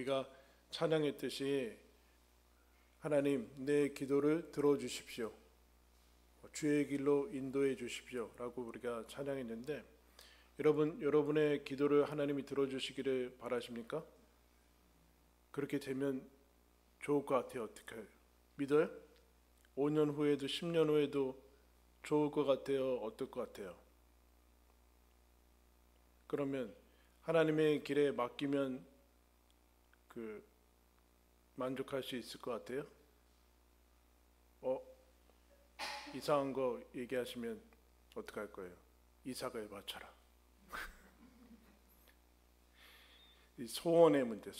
우리가 찬양했듯이 하나님 내 기도를 들어주십시오, 주의 길로 인도해 주십시오 라고 우리가 찬양했는데, 여러분의 기도를 하나님이 들어주시기를 바라십니까? 그렇게 되면 좋을 것 같아요. 어떻게 믿어요? 5년 후에도 10년 후에도 좋을 것 같아요? 어떨 것 같아요? 그러면 하나님의 길에 맡기면 만족할 수 있을 것 같아요? 이상한 거 얘기하시면 어떡할 거예요? 이삭을 바쳐라. 이 소원의 문제.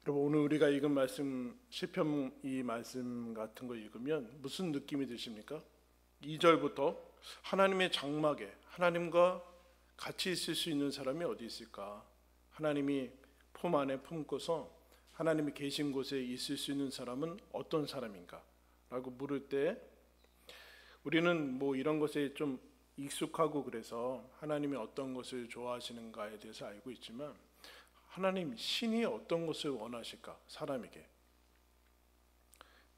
여러분, 오늘 우리가 읽은 말씀, 시편 이 말씀 같은 거 읽으면 무슨 느낌이 드십니까? 2절부터 하나님의 장막에 하나님과 같이 있을 수 있는 사람이 어디 있을까? 하나님이 품 안에 품고서 하나님이 계신 곳에 있을 수 있는 사람은 어떤 사람인가? 라고 물을 때, 우리는 뭐 이런 것에 좀 익숙하고 그래서 하나님이 어떤 것을 좋아하시는가에 대해서 알고 있지만, 하나님 신이 어떤 것을 원하실까? 사람에게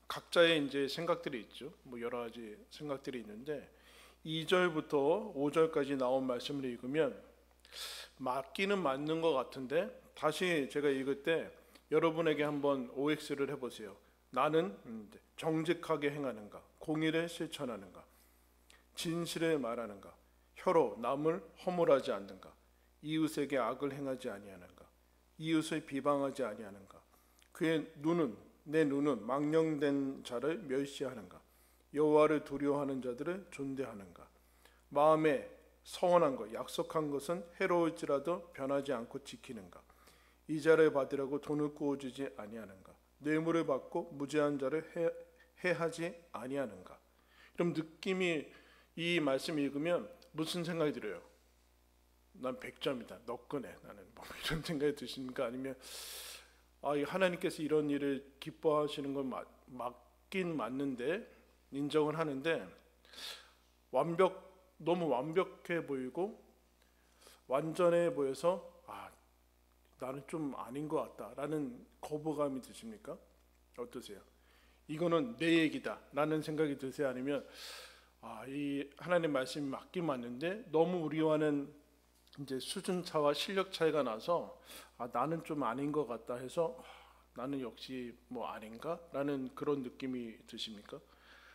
각자의 이제 생각들이 있죠. 뭐 여러 가지 생각들이 있는데 2절부터 5절까지 나온 말씀을 읽으면 맞기는 맞는 것 같은데, 다시 제가 읽을 때 여러분에게 한번 OX를 해보세요. 나는 정직하게 행하는가? 공의를 실천하는가? 진실을 말하는가? 혀로 남을 허물하지 않는가? 이웃에게 악을 행하지 아니하는가? 이웃을 비방하지 아니하는가? 내 눈은 망령된 자를 멸시하는가? 여호와를 두려워하는 자들을 존대하는가? 마음에 서원한 것, 약속한 것은 해로울지라도 변하지 않고 지키는가? 이자를 받으려고 돈을 구워주지 아니하는가? 뇌물을 받고 무죄한 자를 해하지 아니하는가? 그럼 느낌이, 이 말씀 읽으면 무슨 생각이 들어요? 난 100점이다. 너꺼네. 나는 뭐 이런 생각이 드십니까? 아니면 하나님께서 이런 일을 기뻐하시는 건 맞긴 맞는데, 인정을 하는데 너무 완벽해 보이고 완전해 보여서 나는 좀 아닌 것 같다라는 거부감이 드십니까? 어떠세요? 이거는 내 얘기다 라는 생각이 드세요? 아니면 이 하나님 말씀이 맞긴 맞는데 너무 우리와는 이제 수준 차와 실력 차이가 나서 나는 좀 아닌 것 같다 해서 나는 역시 뭐 아닌가? 라는 그런 느낌이 드십니까?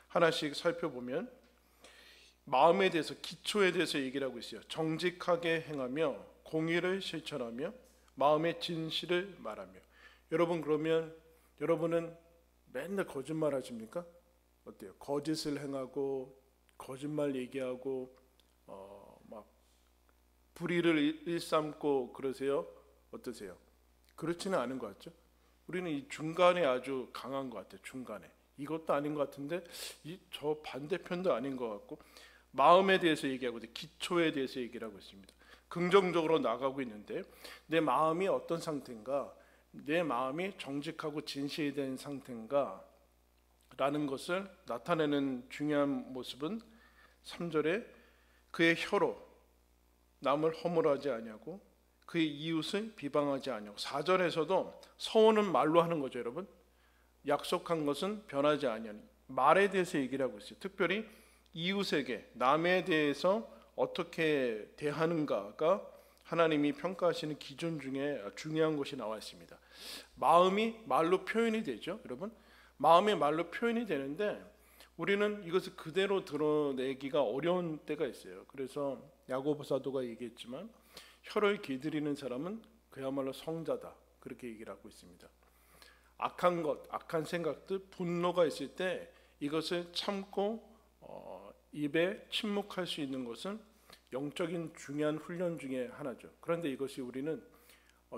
하나씩 살펴보면 마음에 대해서, 기초에 대해서 얘기를 하고 있어요. 정직하게 행하며 공의를 실천하며 마음의 진실을 말하며. 여러분, 그러면 여러분은 맨날 거짓말 하십니까? 어때요? 거짓을 행하고 거짓말 얘기하고 막 불의를 일삼고 그러세요? 어떠세요? 그렇지는 않은 것 같죠? 우리는 이 중간에 아주 강한 것 같아요. 중간에. 이것도 아닌 것 같은데 저 반대편도 아닌 것 같고, 마음에 대해서 얘기하고 기초에 대해서 얘기를 하고 있습니다. 긍정적으로 나가고 있는데 내 마음이 어떤 상태인가, 내 마음이 정직하고 진실이 된 상태인가 라는 것을 나타내는 중요한 모습은 3절에 그의 혀로 남을 허물하지 아니하고 그의 이웃을 비방하지 아니하고, 4절에서도 서원은 말로 하는 거죠. 여러분, 약속한 것은 변하지 아니하니, 말에 대해서 얘기를 하고 있어요. 특별히 이웃에게, 남에 대해서 어떻게 대하는가가 하나님이 평가하시는 기준 중에 중요한 것이 나와 있습니다. 마음이 말로 표현이 되죠. 여러분, 마음이 말로 표현이 되는데 우리는 이것을 그대로 드러내기가 어려운 때가 있어요. 그래서 야고보 사도가 얘기했지만 혀를 길들이는 사람은 그야말로 성자다, 그렇게 얘기를 하고 있습니다. 악한 것, 악한 생각들, 분노가 있을 때 이것을 참고 입에 침묵할 수 있는 것은 영적인 중요한 훈련 중에 하나죠. 그런데 이것이 우리는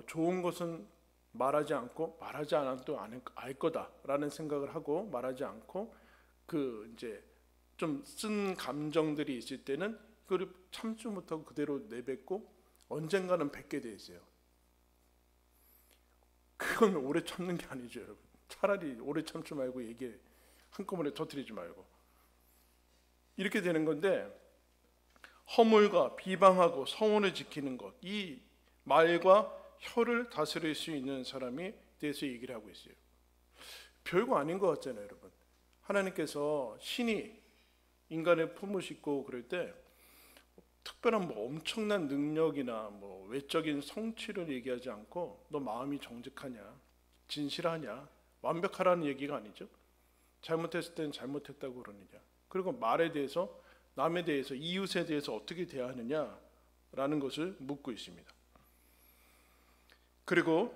좋은 것은 말하지 않고 말하지 않아도 알 거다라는 생각을 하고 말하지 않고 이제 좀 쓴 감정들이 있을 때는 그걸 참지 못하고 그대로 내뱉고 언젠가는 뱉게 돼 있어요. 그건 오래 참는 게 아니죠, 여러분. 차라리 오래 참지 말고 얘기해. 한꺼번에 터뜨리지 말고. 이렇게 되는 건데, 허물과 비방하고 서원을 지키는 것, 이 말과 혀를 다스릴 수 있는 사람이 대해서 얘기를 하고 있어요. 별거 아닌 것 같잖아요, 여러분. 하나님께서 신이 인간의 품을 싣고 그럴 때 특별한 뭐 엄청난 능력이나 뭐 외적인 성취를 얘기하지 않고 너 마음이 정직하냐, 진실하냐, 완벽하라는 얘기가 아니죠. 잘못했을 때는 잘못했다고 그러느냐. 그리고 말에 대해서, 남에 대해서, 이웃에 대해서 어떻게 대하느냐라는 것을 묻고 있습니다. 그리고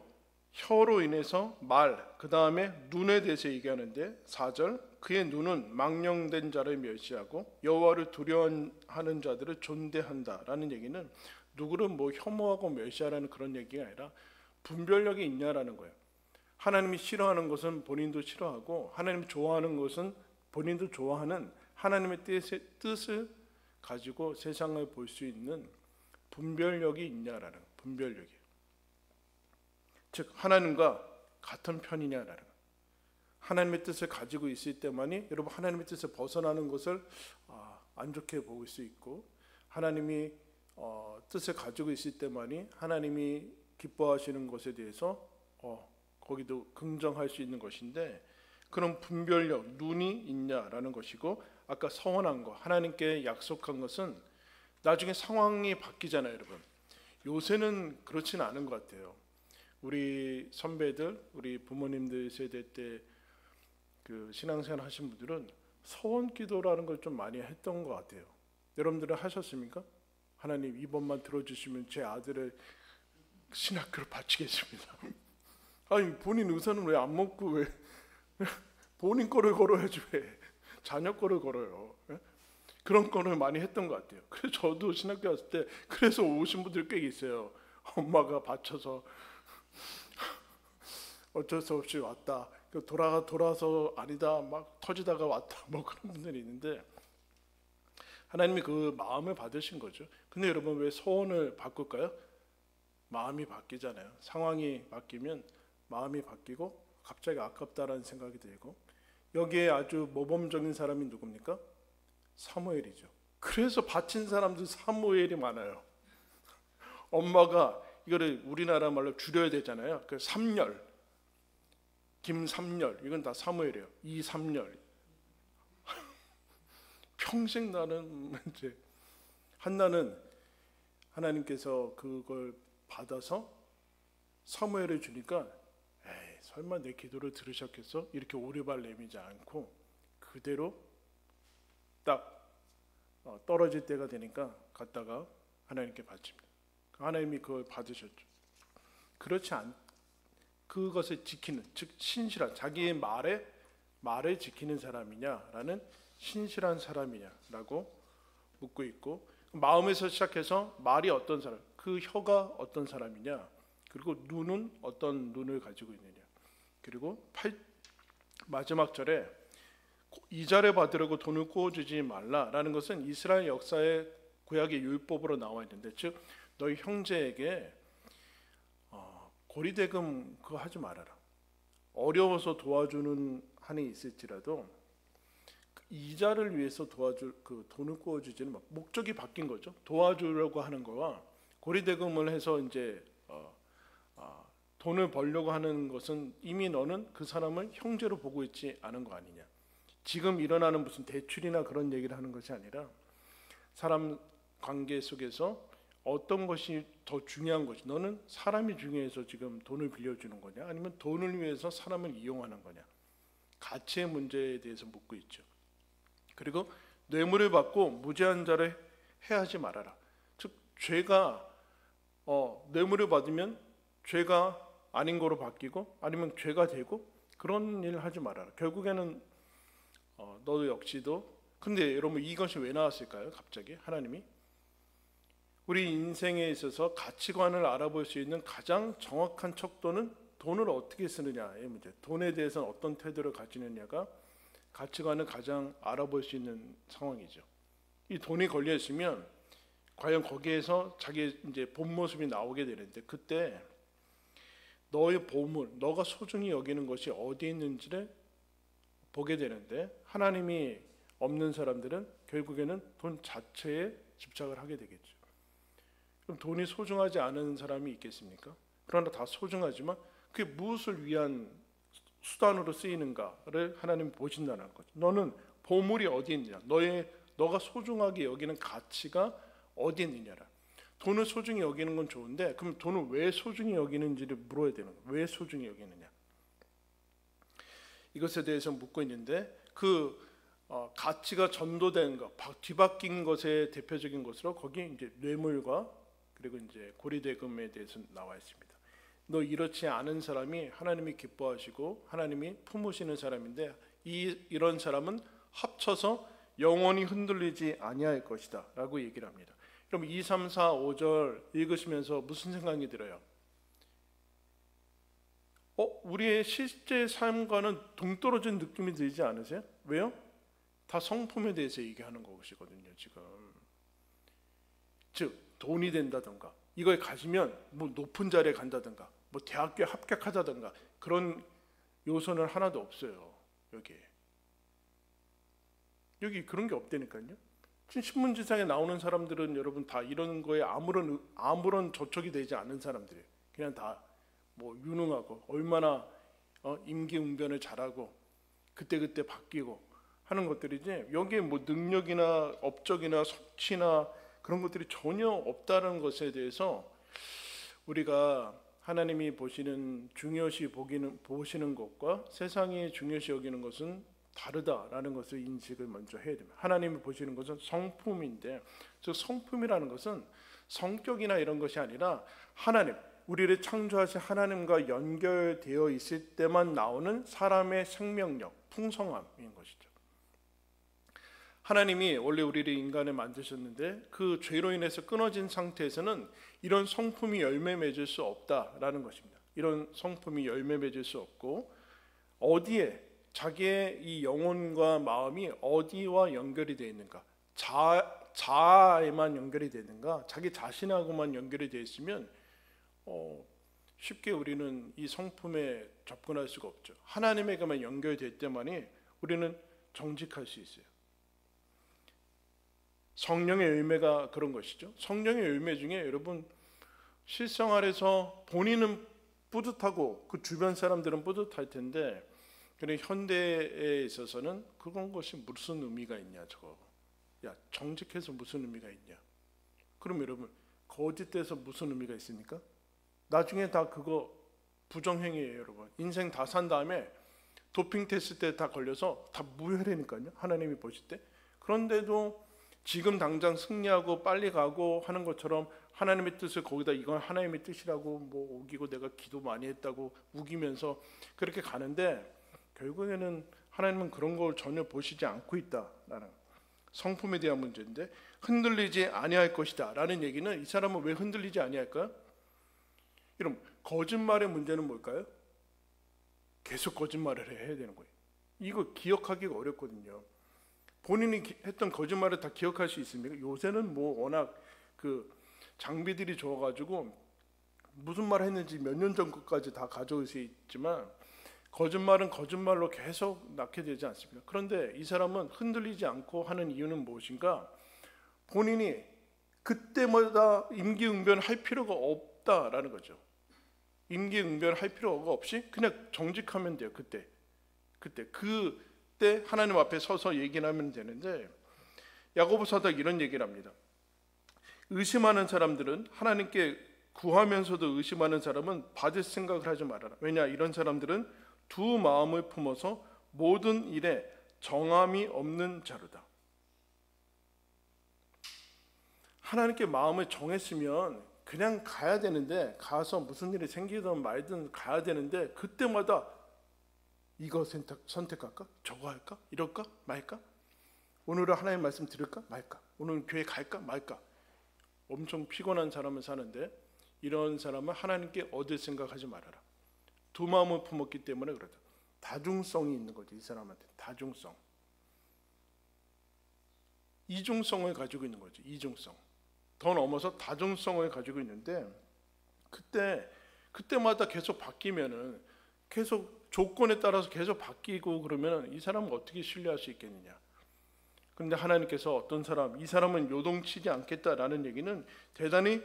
혀로 인해서 말, 그 다음에 눈에 대해서 얘기하는데 4절, 그의 눈은 망령된 자를 멸시하고 여호와를 두려워하는 자들을 존대한다라는 얘기는 누구를 뭐 혐오하고 멸시하라는 그런 얘기가 아니라 분별력이 있냐라는 거예요. 하나님이 싫어하는 것은 본인도 싫어하고 하나님이 좋아하는 것은 본인도 좋아하는 하나님의 뜻을 가지고 세상을 볼 수 있는 분별력이 있냐라는 거예요. 분별력이. 즉 하나님과 같은 편이냐라는 거예요. 하나님의 뜻을 가지고 있을 때만이 여러분 하나님의 뜻을 벗어나는 것을 안 좋게 볼 수 있고, 하나님이 뜻을 가지고 있을 때만이 하나님이 기뻐하시는 것에 대해서 거기도 긍정할 수 있는 것인데, 그런 분별력, 눈이 있냐라는 것이고, 아까 서원한 거, 하나님께 약속한 것은 나중에 상황이 바뀌잖아요, 여러분. 요새는 그렇지는 않은 것 같아요. 우리 선배들, 우리 부모님들 세대 때 그 신앙생활 하신 분들은 서원 기도라는 걸 좀 많이 했던 것 같아요. 여러분들은 하셨습니까? 하나님 이번만 들어주시면 제 아들을 신학교로 바치겠습니다. 아니 본인 의사는 왜 안 먹고 왜 본인 거를 걸어야지 왜 자녀 거를 걸어요? 그런 거를 많이 했던 것 같아요. 그래서 저도 신학교 왔을 때 그래서 오신 분들 꽤 있어요. 엄마가 바쳐서 어쩔 수 없이 왔다. 돌아서 아니다 막 터지다가 왔다 뭐 그런 분들이 있는데 하나님이 그 마음을 받으신 거죠. 근데 여러분 왜 소원을 바꿀까요? 마음이 바뀌잖아요. 상황이 바뀌면 마음이 바뀌고 갑자기 아깝다라는 생각이 들고, 여기에 아주 모범적인 사람이 누굽니까? 사무엘이죠. 그래서 바친 사람도 사무엘이 많아요. 엄마가 이거를 우리나라 말로 줄여야 되잖아요. 그 삼열, 김삼열, 이건 다 사무엘이에요. 이삼열. 평생 나는 이제 한나는 하나님께서 그걸 받아서 사무엘을 주니까 에이 설마 내 기도를 들으셨겠어? 이렇게 오리발 내미지 않고 그대로 딱 떨어질 때가 되니까 갔다가 하나님께 바칩니다. 하나님이 그걸 받으셨죠. 그렇지 않 그것을 지키는, 즉 신실한, 자기의 말을 지키는 사람이냐라는 신실한 사람이냐라고 묻고 있고, 마음에서 시작해서 말이 어떤 사람, 그 혀가 어떤 사람이냐, 그리고 눈은 어떤 눈을 가지고 있느냐, 그리고 마지막 절에 이자를 받으려고 돈을 꾸어주지 말라라는 것은 이스라엘 역사의 구약의 율법으로 나와 있는데, 즉 너희 형제에게 고리대금 그거 하지 말아라. 어려워서 도와주는 한이 있을지라도 이자를 위해서 도와줄 그 돈을 꾸어주지는 목적이 바뀐 거죠. 도와주려고 하는 거와 고리대금을 해서 이제 돈을 벌려고 하는 것은 이미 너는 그 사람을 형제로 보고 있지 않은 거 아니냐. 지금 일어나는 무슨 대출이나 그런 얘기를 하는 것이 아니라 사람 관계 속에서 어떤 것이 더 중요한 것이, 너는 사람이 중요해서 지금 돈을 빌려주는 거냐, 아니면 돈을 위해서 사람을 이용하는 거냐, 가치의 문제에 대해서 묻고 있죠. 그리고 뇌물을 받고 무죄한 자를 해하지 말아라. 즉 죄가 뇌물을 받으면 죄가 아닌 거로 바뀌고 아니면 죄가 되고 그런 일을 하지 말아라. 결국에는 너도 역시도. 근데 여러분 이것이 왜 나왔을까요? 갑자기 하나님이 우리 인생에 있어서 가치관을 알아볼 수 있는 가장 정확한 척도는 돈을 어떻게 쓰느냐의 문제, 돈에 대해서는 어떤 태도를 가지느냐가 가치관을 가장 알아볼 수 있는 상황이죠. 이 돈이 걸려 있으면 과연 거기에서 자기의 이제 본 모습이 나오게 되는데, 그때 너의 보물, 너가 소중히 여기는 것이 어디에 있는지를 보게 되는데, 하나님이 없는 사람들은 결국에는 돈 자체에 집착을 하게 되겠죠. 그럼 돈이 소중하지 않은 사람이 있겠습니까? 그러나 다 소중하지만 그게 무엇을 위한 수단으로 쓰이는가를 하나님이 보신다는 거죠. 너는 보물이 어디 있느냐, 너가 소중하게 여기는 가치가 어디 있느냐라. 돈을 소중히 여기는 건 좋은데 그럼 돈을 왜 소중히 여기는지를 물어야 되는 거예요. 왜 소중히 여기느냐, 이것에 대해서 묻고 있는데 그 가치가 전도된 것, 뒤바뀐 것의 대표적인 것으로 거기 이제 뇌물과 그리고 이제 고리대금에 대해서 나와 있습니다. 너 이렇지 않은 사람이 하나님이 기뻐하시고 하나님이 품으시는 사람인데 이런 사람은 합쳐서 영원히 흔들리지 아니할 것이다 라고 얘기를 합니다. 그럼 2, 3, 4, 5절 읽으시면서 무슨 생각이 들어요? 우리의 실제 삶과는 동떨어진 느낌이 들지 않으세요? 왜요? 다 성품에 대해서 얘기하는 것이거든요. 지금 즉 돈이 된다든가 이걸 가지면 뭐 높은 자리에 간다든가 뭐 대학교에 합격하다든가 그런 요소는 하나도 없어요. 여기 그런 게 없다니까요. 지금 신문지상에 나오는 사람들은 여러분 다 이런 거에 아무런 저촉이 되지 않은 사람들이에요. 그냥 다 뭐 유능하고 얼마나 임기응변을 잘하고 그때그때 바뀌고 하는 것들이지, 여기에 뭐 능력이나 업적이나 성취나 그런 것들이 전혀 없다는 것에 대해서 우리가 하나님이 중요시 보시는 것과 세상이 중요시 여기는 것은 다르다라는 것을 인식을 먼저 해야 됩니다. 하나님이 보시는 것은 성품인데, 즉 성품이라는 것은 성격이나 이런 것이 아니라 우리를 창조하신 하나님과 연결되어 있을 때만 나오는 사람의 생명력, 풍성함인 것이죠. 하나님이 원래 우리를 인간을 만드셨는데 그 죄로 인해서 끊어진 상태에서는 이런 성품이 열매 맺을 수 없다라는 것입니다. 이런 성품이 열매 맺을 수 없고, 어디에 자기의 이 영혼과 마음이 어디와 연결이 되어 있는가, 자아에만 연결이 되어 있는가, 자기 자신하고만 연결이 되어 있으면 쉽게 우리는 이 성품에 접근할 수가 없죠. 하나님에게만 연결될 때만이 우리는 정직할 수 있어요. 성령의 열매가 그런 것이죠. 성령의 열매 중에 여러분 실생활에서 본인은 뿌듯하고 그 주변 사람들은 뿌듯할 텐데, 그런데 현대에 있어서는 그런 것이 무슨 의미가 있냐, 정직해서 무슨 의미가 있냐. 그럼 여러분 거짓돼서 무슨 의미가 있습니까? 나중에 다 그거 부정행위예요. 여러분 인생 다 산 다음에 도핑 테스트 때 다 걸려서 다 무효라니까요, 하나님이 보실 때. 그런데도 지금 당장 승리하고 빨리 가고 하는 것처럼 하나님의 뜻을 거기다 이건 하나님의 뜻이라고 뭐 우기고 내가 기도 많이 했다고 우기면서 그렇게 가는데, 결국에는 하나님은 그런 걸 전혀 보시지 않고 있다라는 성품에 대한 문제인데, 흔들리지 아니할 것이다 라는 얘기는 이 사람은 왜 흔들리지 아니할까요? 여러분 거짓말의 문제는 뭘까요? 계속 거짓말을 해야 되는 거예요. 이거 기억하기가 어렵거든요. 본인이 했던 거짓말을 다 기억할 수 있습니까? 요새는 뭐 워낙 그 장비들이 좋아가지고 무슨 말 했는지 몇 년 전 것까지 다 가져올 수 있지만, 거짓말은 거짓말로 계속 낳게 되지 않습니까? 그런데 이 사람은 흔들리지 않고 하는 이유는 무엇인가? 본인이 그때마다 임기응변할 필요가 없다라는 거죠. 임기응변할 필요가 없이 그냥 정직하면 돼요. 그때 하나님 앞에 서서 얘기를 하면 되는데, 야고보서도 이런 얘기를 합니다. 의심하는 사람들은, 하나님께 구하면서도 의심하는 사람은 받을 생각을 하지 말아라. 왜냐, 이런 사람들은 두 마음을 품어서 모든 일에 정함이 없는 자로다. 하나님께 마음을 정했으면 그냥 가야 되는데, 가서 무슨 일이 생기든 말든 가야 되는데, 그때마다 이거 선택할까? 저거 할까? 이럴까? 말까? 오늘은 하나님 말씀 들을까? 말까? 오늘 교회 갈까? 말까? 엄청 피곤한 사람을 사는데, 이런 사람은 하나님께 얻을 생각하지 말아라. 두 마음을 품었기 때문에 그렇다. 다중성이 있는 거죠. 이 사람한테 다중성, 이중성을 가지고 있는 거죠. 이중성, 더 넘어서 다중성을 가지고 있는데, 그때마다 계속 바뀌면은, 계속 조건에 따라서 계속 바뀌고 그러면 이 사람은 어떻게 신뢰할 수 있겠느냐. 그런데 하나님께서 이 사람은 요동치지 않겠다라는 얘기는 대단히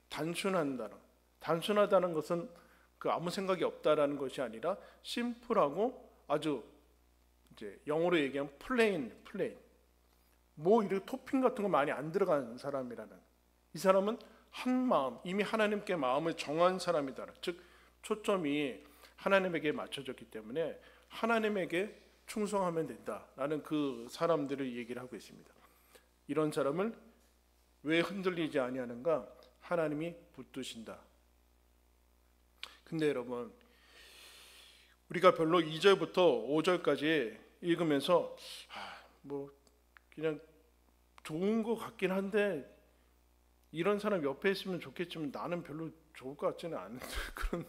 단순한 단어, 단순하다는 것은 그 아무 생각이 없다라는 것이 아니라 심플하고 아주 이제 영어로 얘기하면 플레인. 뭐 이렇게 토핑 같은 거 많이 안 들어간 사람이라는. 이 사람은 한 마음, 이미 하나님께 마음을 정한 사람이다. 즉 초점이 하나님에게 맞춰졌기 때문에 하나님에게 충성하면 된다라는 그 사람들을 얘기를 하고 있습니다. 이런 사람을 왜 흔들리지 아니하는가? 하나님이 붙드신다. 근데 여러분, 우리가 별로 2절부터 5절까지 읽으면서 뭐 그냥 좋은 것 같긴 한데 이런 사람 옆에 있으면 좋겠지만 나는 별로 좋을 것 같지는 않은 그런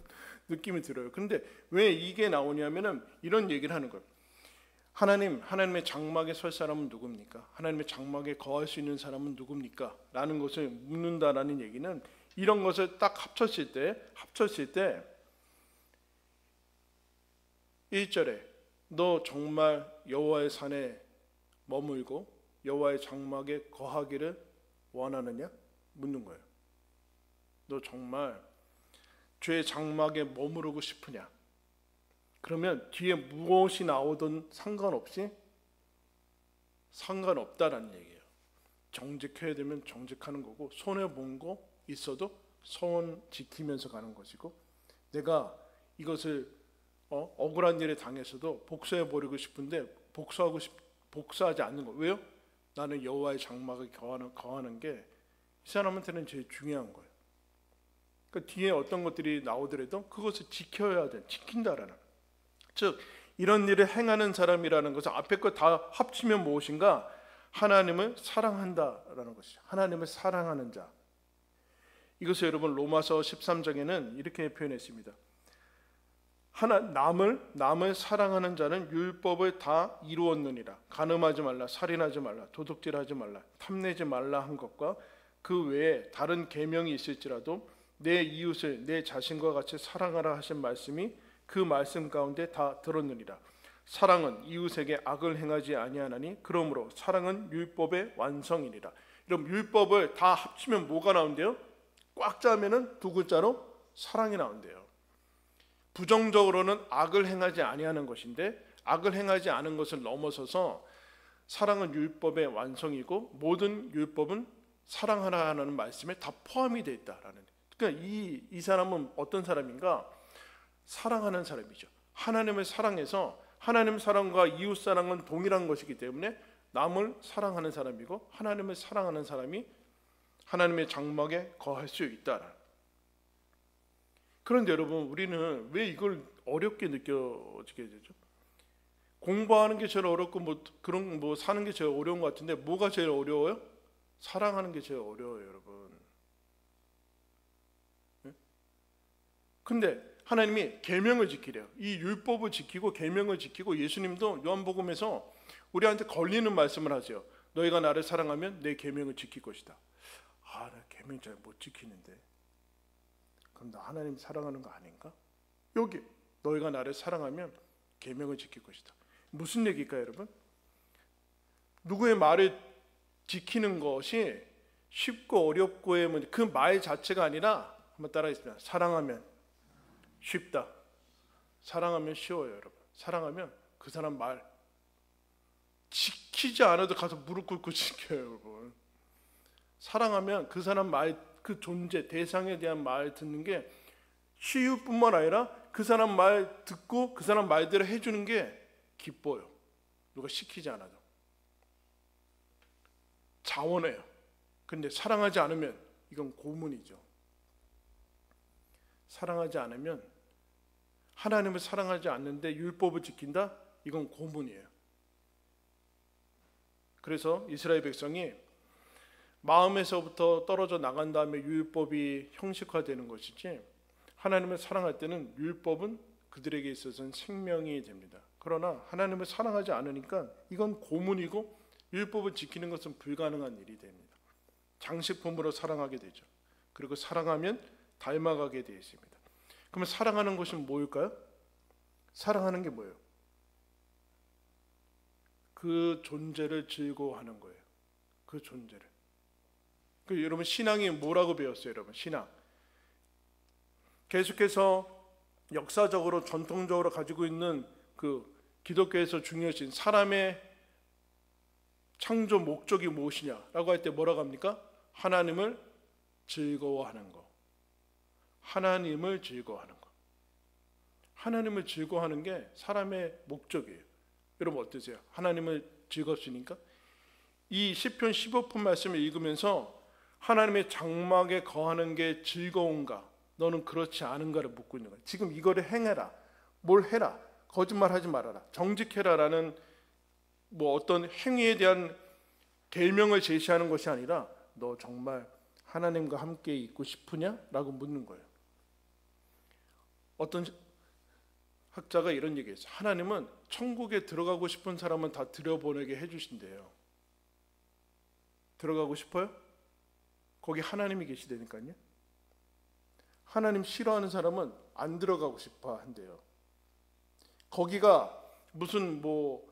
느낌이 들어요. 그런데 왜 이게 나오냐면은 이런 얘기를 하는 거예요. 하나님의 장막에 설 사람은 누굽니까? 하나님의 장막에 거할 수 있는 사람은 누굽니까? 라는 것을 묻는다라는 얘기는 이런 것을 딱 합쳤을 때 1절에 너 정말 여호와의 산에 머물고 여호와의 장막에 거하기를 원하느냐? 묻는 거예요. 너 정말 주의 장막에 머무르고 싶으냐? 그러면 뒤에 무엇이 나오든 상관없다라는 얘기예요. 정직해야 되면 정직하는 거고, 손해본 거 있어도 손 지키면서 가는 것이고, 내가 이것을 억울한 일에 당해서도 복수해 버리고 싶은데 복수하지 않는 거. 왜요? 나는 여호와의 장막에 거하는 게 이 사람한테는 제일 중요한 거예요. 그 뒤에 어떤 것들이 나오더라도 그것을 지킨다라는. 즉 이런 일을 행하는 사람이라는 것은 앞에 거 다 합치면 무엇인가? 하나님을 사랑한다라는 것이죠. 하나님을 사랑하는 자. 이것을 여러분 로마서 13장에는 이렇게 표현했습니다. 남을 사랑하는 자는 율법을 다 이루었느니라. 간음하지 말라, 살인하지 말라, 도둑질하지 말라, 탐내지 말라 한 것과 그 외에 다른 계명이 있을지라도 내 이웃을 내 자신과 같이 사랑하라 하신 말씀이 그 말씀 가운데 다 들었느니라. 사랑은 이웃에게 악을 행하지 아니하나니 그러므로 사랑은 율법의 완성이니라. 그럼 율법을 다 합치면 뭐가 나온대요? 꽉 짜면은 두 글자로 사랑이 나온대요. 부정적으로는 악을 행하지 아니하는 것인데 악을 행하지 않은 것을 넘어서서 사랑은 율법의 완성이고 모든 율법은 사랑하라는 말씀에 다 포함이 되어 있다라는. 그러니까 이 사람은 어떤 사람인가? 사랑하는 사람이죠. 하나님을 사랑해서 하나님 사랑과 이웃 사랑은 동일한 것이기 때문에 남을 사랑하는 사람이고 하나님을 사랑하는 사람이 하나님의 장막에 거할 수 있다. 그런데 여러분, 우리는 왜 이걸 어렵게 느껴지게 되죠? 공부하는 게 제일 어렵고 뭐 사는 게 제일 어려운 것 같은데 뭐가 제일 어려워요? 사랑하는 게 제일 어려워요, 여러분. 네? 근데 하나님이 계명을 지키래요. 이 율법을 지키고 계명을 지키고 예수님도 요한복음에서 우리한테 걸리는 말씀을 하세요. 너희가 나를 사랑하면 내 계명을 지킬 것이다. 나 계명 잘 못 지키는데. 그럼 나 하나님 사랑하는 거 아닌가? 여기 너희가 나를 사랑하면 계명을 지킬 것이다. 무슨 얘기일까요, 여러분? 누구의 말을 지키는 것이 쉽고 어렵고의 문제, 그 말 자체가 아니라 한번 따라하겠습니다. 사랑하면 쉽다. 사랑하면 쉬워요, 여러분. 사랑하면 그 사람 말 지키지 않아도 가서 무릎 꿇고 지켜요, 여러분. 사랑하면 그 사람 말, 그 존재, 대상에 대한 말 듣는 게 쉬울 뿐만 아니라 그 사람 말 듣고 그 사람 말대로 해주는 게 기뻐요. 누가 시키지 않아도. 자원해요. 근데 사랑하지 않으면 이건 고문이죠. 사랑하지 않으면, 하나님을 사랑하지 않는데 율법을 지킨다? 이건 고문이에요. 그래서 이스라엘 백성이 마음에서부터 떨어져 나간 다음에 율법이 형식화되는 것이지, 하나님을 사랑할 때는 율법은 그들에게 있어서는 생명이 됩니다. 그러나 하나님을 사랑하지 않으니까 이건 고문이고 율법을 지키는 것은 불가능한 일이 됩니다. 장식품으로 사랑하게 되죠. 그리고 사랑하면 닮아가게 되어 있습니다. 그러면 사랑하는 것이 뭘까요? 사랑하는 게 뭐예요? 그 존재를 즐거워하는 거예요. 그 존재를. 여러분 신앙이 뭐라고 배웠어요? 여러분 신앙. 계속해서 역사적으로 전통적으로 가지고 있는 그 기독교에서 중요신 사람의 창조 목적이 무엇이냐라고 할 때 뭐라고 합니까? 하나님을 즐거워하는 거. 하나님을 즐거워하는 거. 하나님을 즐거워하는 게 사람의 목적이에요. 여러분 어떠세요? 하나님을 즐겁습니까? 이 시편 15편 말씀을 읽으면서 하나님의 장막에 거하는 게 즐거운가? 너는 그렇지 않은가를 묻고 있는 거예요. 지금 이거를 행해라. 뭘 해라. 거짓말하지 말아라. 정직해라라는 뭐 어떤 행위에 대한 계명을 제시하는 것이 아니라 너 정말 하나님과 함께 있고 싶으냐라고 묻는 거예요. 어떤 학자가 이런 얘기했어요. 하나님은 천국에 들어가고 싶은 사람은 다 들여보내게 해주신대요. 들어가고 싶어요? 거기 하나님이 계시다니까요. 하나님 싫어하는 사람은 안 들어가고 싶어 한대요. 거기가 무슨 뭐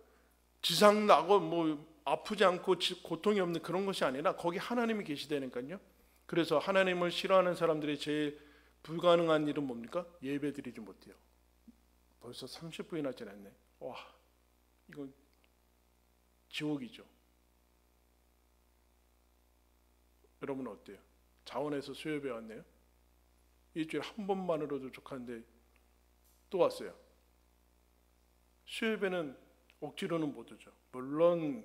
지상 나고 뭐 아프지 않고 고통이 없는 그런 것이 아니라 거기 하나님이 계시다니까요. 그래서 하나님을 싫어하는 사람들이 제일 불가능한 일은 뭡니까? 예배드리지 못해요. 벌써 30분이나 지났네. 와, 이건 지옥이죠. 여러분은 어때요? 자원에서 수요예배 왔네요. 일주일에 한 번만으로도 족한데 또 왔어요. 수요예배는 억지로는 못 오죠. 물론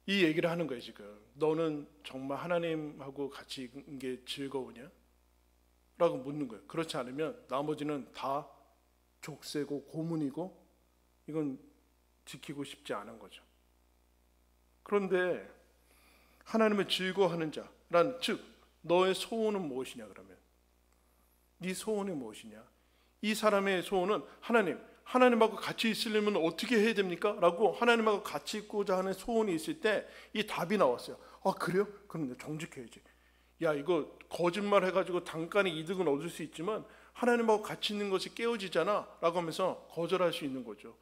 이 얘기를 하는 거예요. 지금 너는 정말 하나님하고 같이 있는 게 즐거우냐? 라고 묻는 거예요. 그렇지 않으면 나머지는 다 족쇄고 고문이고 이건 지키고 싶지 않은 거죠. 그런데 하나님을 즐거워하는 자란 즉 너의 소원은 무엇이냐? 그러면 네 소원이 무엇이냐? 이 사람의 소원은 하나님하고 같이 있으려면 어떻게 해야 됩니까? 라고 하나님하고 같이 있고자 하는 소원이 있을 때 이 답이 나왔어요. 아 그래요? 그럼 정직해야지. 야 이거 거짓말 해가지고 단간의 이득은 얻을 수 있지만 하나님하고 같이 있는 것이 깨어지잖아 라고 하면서 거절할 수 있는 거죠.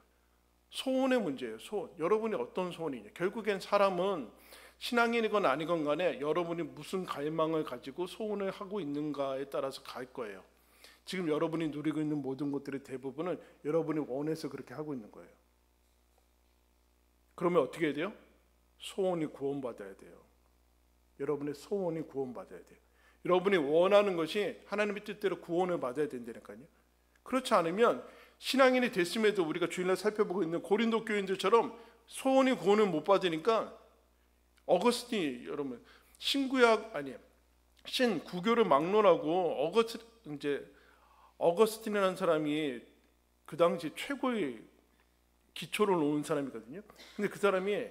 소원의 문제예요. 소원. 여러분이 어떤 소원이냐. 결국엔 사람은 신앙인이건 아니건 간에 여러분이 무슨 갈망을 가지고 소원을 하고 있는가에 따라서 갈 거예요. 지금 여러분이 누리고 있는 모든 것들의 대부분은 여러분이 원해서 그렇게 하고 있는 거예요. 그러면 어떻게 해야 돼요? 소원이 구원받아야 돼요. 여러분의 소원이 구원받아야 돼요. 여러분이 원하는 것이 하나님의 뜻대로 구원을 받아야 된다니까요. 그렇지 않으면 신앙인이 됐음에도 우리가 주일날 살펴보고 있는 고린도 교인들처럼 소원이 구원을 못 받으니까 어거스틴이 여러분 신구교를 막론하고 어거스틴이라는 사람이 그 당시 최고의 기초를 놓은 사람이거든요. 근데 그 사람이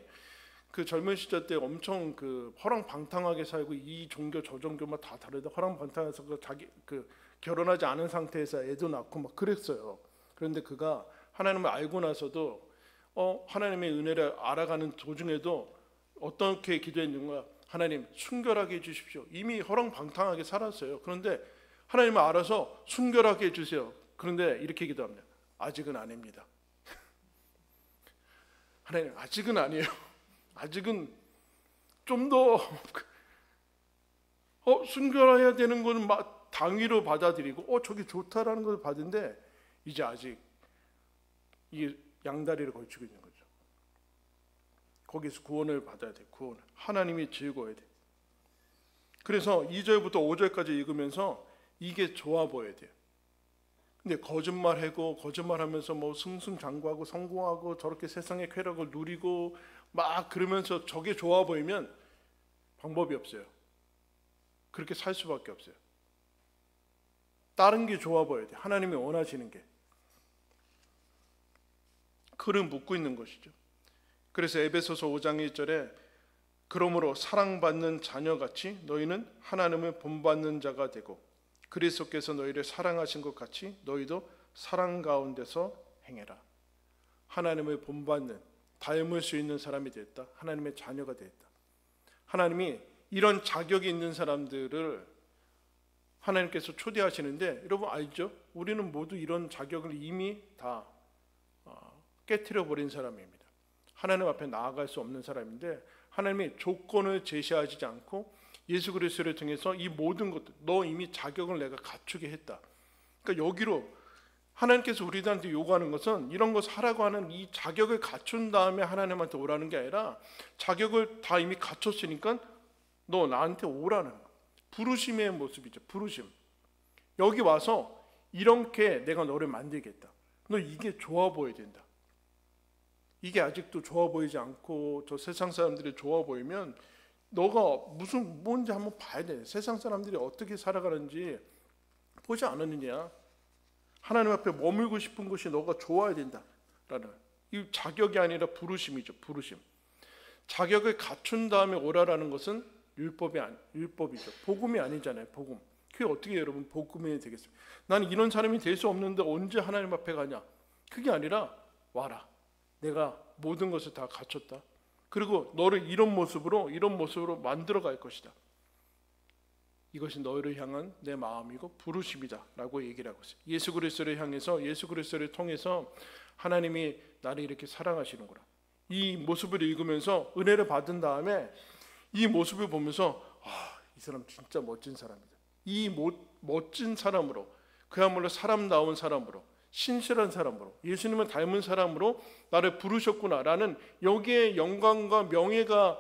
그 젊은 시절 때 엄청 그 허랑방탕하게 살고 이 종교 저 종교만 다 다르다 허랑방탕해서 자기 결혼하지 않은 상태에서 애도 낳고 막 그랬어요. 그런데 그가 하나님을 알고 나서도 하나님의 은혜를 알아가는 도중에도 어떻게 기도했는가? 하나님 순결하게 해주십시오. 이미 허랑방탕하게 살았어요. 그런데 하나님을 알아서 순결하게 해주세요. 그런데 이렇게 기도합니다. 아직은 아닙니다. 하나님 아직은 아니에요. 아직은 좀 더 순결해야 되는 거는 막 당위로 받아들이고 저게 좋다라는 걸 받은데 이제 아직 이게 양다리를 걸치고 있는 거죠. 거기서 구원을 받아야 돼. 구원. 하나님이 즐거워야 돼. 그래서 2절부터 5절까지 읽으면서 이게 좋아 보여야 돼요. 근데 거짓말하면서 뭐 승승장구하고 성공하고 저렇게 세상의 쾌락을 누리고 막 그러면서 저게 좋아 보이면 방법이 없어요. 그렇게 살 수밖에 없어요. 다른 게 좋아 보여야 돼. 하나님이 원하시는 게. 그를 묻고 있는 것이죠. 그래서 에베소서 5장 1절에 그러므로 사랑받는 자녀같이 너희는 하나님을 본받는 자가 되고 그리스도께서 너희를 사랑하신 것 같이 너희도 사랑 가운데서 행해라. 하나님을 본받는 닮을 수 있는 사람이 됐다. 하나님의 자녀가 됐다. 하나님이 이런 자격이 있는 사람들을 하나님께서 초대하시는데 여러분 알죠? 우리는 모두 이런 자격을 이미 다 깨트려 버린 사람입니다. 하나님 앞에 나아갈 수 없는 사람인데 하나님이 조건을 제시하지 않고 예수 그리스도를 통해서 이 모든 것들, 너 이미 자격을 내가 갖추게 했다. 그러니까 여기로 하나님께서 우리들한테 요구하는 것은 이런 것을 하라고 하는 이 자격을 갖춘 다음에 하나님한테 오라는 게 아니라 자격을 다 이미 갖췄으니까 너 나한테 오라는 거. 부르심의 모습이죠. 부르심. 여기 와서 이렇게 내가 너를 만들겠다. 너 이게 좋아 보여야 된다. 이게 아직도 좋아 보이지 않고 저 세상 사람들이 좋아 보이면 너가 뭔지 한번 봐야 돼. 세상 사람들이 어떻게 살아가는지 보지 않았느냐. 하나님 앞에 머물고 싶은 곳이 너가 좋아야 된다라는 이 자격이 아니라 부르심이죠. 부르심. 자격을 갖춘 다음에 오라라는 것은 율법이죠. 복음이 아니잖아요. 복음. 그게 어떻게 여러분 복음이 되겠습니까? 나는 이런 사람이 될 수 없는데 언제 하나님 앞에 가냐? 그게 아니라 와라. 내가 모든 것을 다 갖췄다. 그리고 너를 이런 모습으로 만들어 갈 것이다. 이것이 너희를 향한 내 마음이고 부르심이다 라고 얘기를 하고 있어요. 예수 그리스도를 향해서, 예수 그리스도를 통해서 하나님이 나를 이렇게 사랑하시는구나. 이 모습을 읽으면서 은혜를 받은 다음에 이 모습을 보면서 이 사람 진짜 멋진 사람이다. 이 멋진 사람으로, 그야말로 사람다운 사람으로, 신실한 사람으로, 예수님을 닮은 사람으로 나를 부르셨구나라는 여기에 영광과 명예가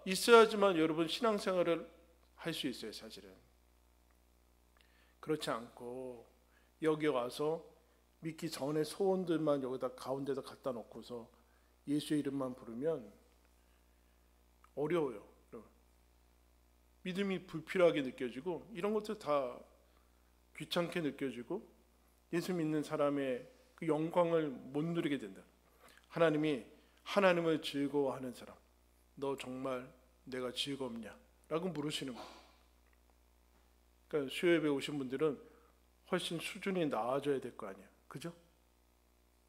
있어야지만 여러분 신앙생활을 할 수 있어요. 사실은 그렇지 않고 여기 와서 믿기 전에 소원들만 여기다 가운데다 갖다 놓고서 예수의 이름만 부르면 어려워요. 믿음이 불필요하게 느껴지고 이런 것들 다 귀찮게 느껴지고 예수 믿는 사람의 그 영광을 못 누리게 된다. 하나님이 하나님을 즐거워하는 사람, 너 정말 내가 즐겁냐? 라고 물으시는 거예요. 그러니까 수요예배 오신 분들은 훨씬 수준이 나아져야 될 거 아니에요. 그죠?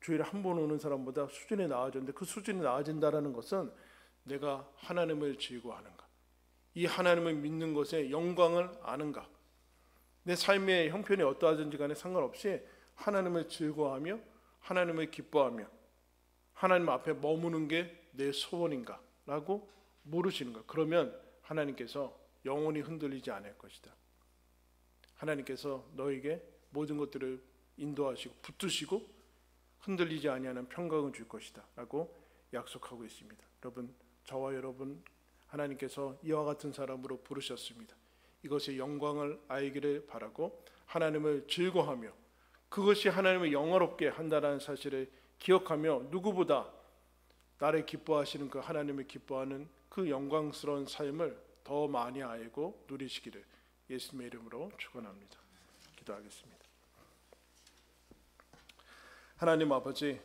주일에 한 번 오는 사람보다 수준이 나아졌는데 그 수준이 나아진다는 것은 내가 하나님을 즐거워하는가, 이 하나님을 믿는 것에 영광을 아는가, 내 삶의 형편이 어떠하든지 간에 상관없이 하나님을 즐거워하며 하나님을 기뻐하며 하나님 앞에 머무는 게 내 소원인가 라고 물으시는 거예요. 그러면 하나님께서 영원히 흔들리지 않을 것이다. 하나님께서 너에게 모든 것들을 인도하시고 붙드시고 흔들리지 아니하는 평강을 줄 것이다 라고 약속하고 있습니다. 여러분, 저와 여러분 하나님께서 이와 같은 사람으로 부르셨습니다. 이것의 영광을 알기를 바라고 하나님을 즐거워하며 그것이 하나님을 영화롭게 한다는 사실을 기억하며 누구보다 나를 기뻐하시는 그 하나님을 기뻐하는 그 영광스러운 삶을 더 많이 알고 누리시기를 예수님의 이름으로 축원합니다. 기도하겠습니다. 하나님 아버지,